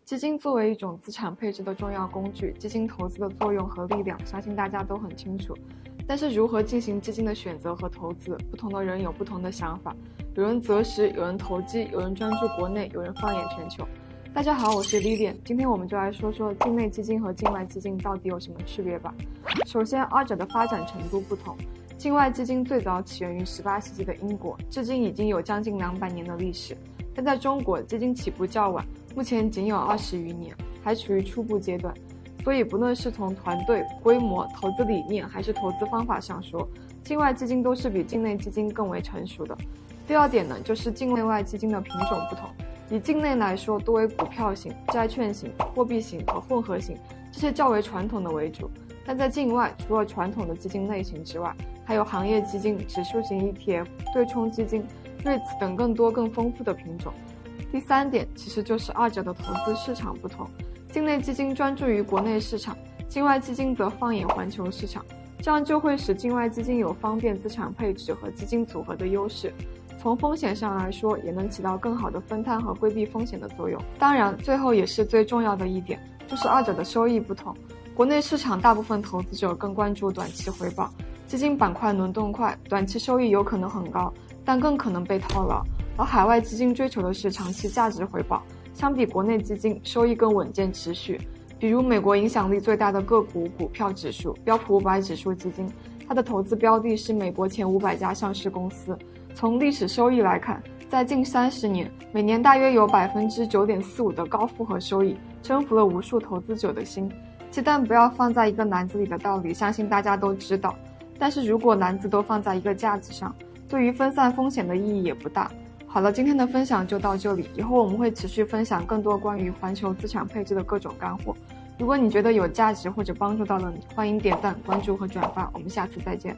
基金作为一种资产配置的重要工具，基金投资的作用和力量，相信大家都很清楚。但是如何进行基金的选择和投资，不同的人有不同的想法，有人择时，有人投机，有人专注国内，有人放眼全球。大家好，我是 Lilian， 今天我们就来说说境内基金和境外基金到底有什么区别吧。首先，二者的发展程度不同。境外基金最早起源于18世纪的英国，至今已经有将近200年的历史。但在中国，基金起步较晚，目前仅有20余年，还处于初步阶段。所以不论是从团队、规模、投资理念还是投资方法上说，境外基金都是比境内基金更为成熟的。第二点呢，就是境内外基金的品种不同。以境内来说，多为股票型、债券型、货币型和混合型，这些较为传统的为主。但在境外，除了传统的基金类型之外，还有行业基金、指数型 ETF、对冲基金、REITs 等更多更丰富的品种。第三点，其实就是二者的投资市场不同。境内基金专注于国内市场，境外基金则放眼环球市场，这样就会使境外基金有方便资产配置和基金组合的优势。从风险上来说，也能起到更好的分摊和规避风险的作用。当然，最后也是最重要的一点，就是二者的收益不同。国内市场大部分投资者更关注短期回报，基金板块轮动快，短期收益有可能很高，但更可能被套牢。而海外基金追求的是长期价值回报，相比国内基金，收益更稳健持续。比如美国影响力最大的个股股票指数标普500指数基金，它的投资标的是美国前500家上市公司。从历史收益来看，在近30年，每年大约有 9.45% 的高复合收益，征服了无数投资者的心。鸡蛋不要放在一个篮子里的道理，相信大家都知道。但是如果篮子都放在一个架子上，对于分散风险的意义也不大。好了，今天的分享就到这里，以后我们会持续分享更多关于环球资产配置的各种干货。如果你觉得有价值或者帮助到了你，欢迎点赞、关注和转发，我们下次再见。